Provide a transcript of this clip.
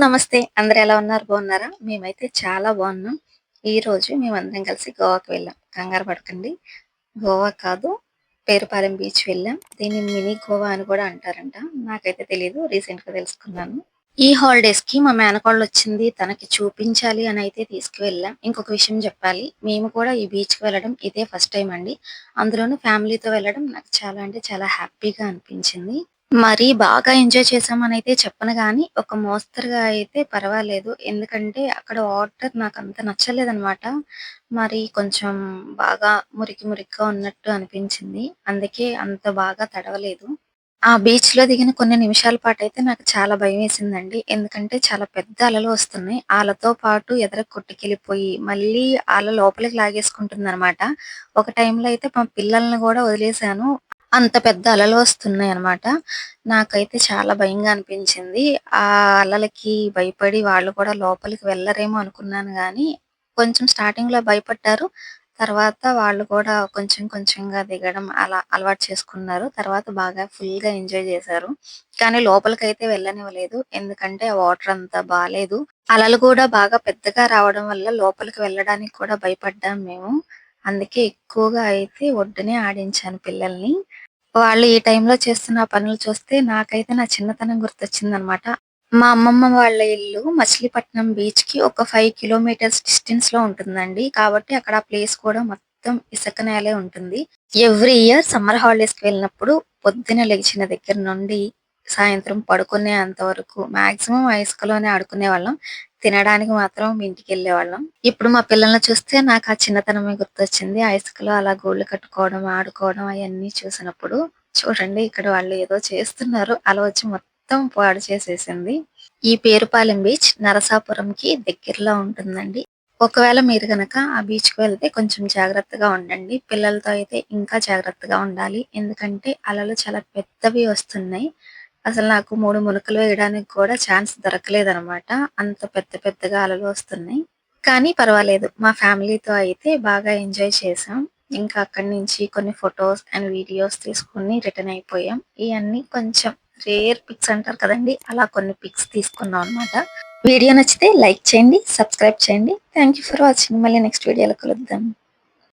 నమస్తే. అందరూ ఎలా ఉన్నారు? బాగున్నారా? మేమైతే చాలా బాగున్నాం. ఈరోజు మేమందరం కలిసి గోవాకి వెళ్ళాం. కంగారు పడకండి. గోవా కాదు, పేరుపాలెం బీచ్ వెళ్ళాం. దీన్ని మినీ గోవా అని కూడా అంటారంట. నాకైతే తెలీదు. రీసెంట్‌గా తెలుసుకున్నాను. ఈ హాలిడేస్‌కి మా మేనకోడలొచ్చింది. తనకి చూపించాలి అనయితే తీసుకువెళ్ళాం. ఇంకొక విషయం జెప్పాలి. మేము కూడా ఈ బీచ్‌కి వెళ్ళడం ఇదే ఫస్ట్ టైమ్ అండి. అందులోనూ ఫ్యామిలీతో వెళ్ళడం నాకు చాలా అంటే చాలా హ్యాపీగా అనిపించింది. మరీ బాగా ఎంజాయ్ చేశామనైతే చెప్పను గానీ, ఒక మోస్తరుగా అయితే పర్వాలేదు. ఎందుకంటే అక్కడ వాటర్ నాకంత నచ్చలేదనమాట. మరి కొంచెం బాగా మురికి మురికిగా ఉన్నట్టు అనిపించింది. అందుకే అంత బాగా తడవలేదు. ఆ బీచ్‌లో దిగిన కొన్ని నిమిషాల పాటయితే నాకు చాలా భయమేసిందండి. ఎందుకంటే చాలా పెద్ద అలలు వస్తున్నాయి. ఆళ్ళతో పాటు ఎదర కొట్టుకెళ్ళిపోయి, మళ్ళీ అల లోపలికి లాగేసుకుంటుందనమాట. ఒక టైంలో అయితే మా పిల్లల్ని గూడా వదిలేసాను. అంత పెద్ద అలలు వస్తున్నాయనమాట. నాకైతే చాలా భయంగా అనిపించింది. ఆ అలలకి భయపడి వాళ్ళు కూడా లోపలికి వెళ్లరేమో అనుకున్నాను గానీ, కొంచెం స్టార్టింగ్‌లో భయపడ్డారు. తర్వాత వాళ్ళు కూడా కొంచెం కొంచెంగా దిగడం అలా అలవాటు చేసుకున్నారు. తర్వాత బాగా ఫుల్‌గా ఎంజాయ్ జేశారు. కానీ లోపలికైతే వెళ్ళనివ్వలేదు. ఎందుకంటే ఆ వాటర్ అంత బాలేదు. అలలు కూడా బాగా పెద్దగా రావడం వల్ల లోపలికి వెళ్ళడానికి కూడా భయపడ్డాం మేము. అందుకే ఎక్కువగా అయితే ఒడ్డునే ఆడించాను పిల్లల్ని. వాళ్ళు ఈ టైంలో చేస్తున్న ఆ పనులు చూస్తే నాకైతే నా చిన్నతనం గుర్తొచ్చిందనమాట. మా అమ్మమ్మ వాళ్ళ ఇల్లు మచిలీపట్నం బీచ్‌కి ఒక 5 కిలోమీటర్స్ డిస్టెన్స్‌లో ఉంటుందండి. కాబట్టి అక్కడ ఆ ప్లేస్ కూడా మొత్తం ఇసుక నేలే ఉంటుంది. ఎవ్రీ ఇయర్ సమ్మర్ హాలిడేస్‌కి వెళ్ళినప్పుడు పొద్దున్న లెగిచిన దగ్గర నుండి సాయంత్రం పడుకునేంత వరకు మాక్సిమం ఆ ఇసుకలోనే ఆడుకునేవాళ్ళం. తినడానికి మాత్రం మీ ఇంటికెళ్ళేవాళ్ళం. ఇప్పుడు మా పిల్లల్ని చూస్తే నాకు ఆ చిన్నతనమే గుర్తొచ్చింది. ఆ ఇసుకలో అలా గూళ్ళు కట్టుకోవడం, ఆడుకోవడం అయన్నీ చూసినప్పుడు. చూడండి ఇక్కడ వాళ్ళు ఏదో చేస్తున్నారు. అలా వచ్చి మొత్తం పాడు చేసేసింది. ఈ పేరుపాలెం బీచ్ నరసాపురంకి దగ్గరలో ఉంటుందండి. ఒకవేళ మీరు గనక ఆ బీచ్‌కి వెళ్తే కొంచెం జాగ్రత్తగా ఉండండి. పిల్లలతో అయితే ఇంకా జాగ్రత్తగా ఉండాలి. ఎందుకంటే అలలు చాలా పెద్దవి వస్తున్నాయి. అసలు నాకు 3 మునకలు వేయడానికి కూడా ఛాన్స్ దొరకలేదనమాట. అంత పెద్ద పెద్దగా అలలు వస్తున్నాయి. కానీ పర్వాలేదు. మా ఫ్యామిలీతో అయితే బాగా ఎంజాయ్ చేశాం. ఇంకా అక్కడి నుంచి కొన్ని ఫోటోస్ అండ్ వీడియోస్ తీసుకొని రిటర్న్ అయిపోయాం. ఇయన్నీ కొంచెం రేర్ పిక్స్ అంటారు కదండీ! అలా కొన్ని పిక్స్ తీసుకున్నాం అనమాట. వీడియో నచ్చితే లైక్ చేయండి, సబ్స్క్రైబ్ చేయండి. Thank you for watching. మళ్ళీ నెక్స్ట్ వీడియోలో కలుద్దాం.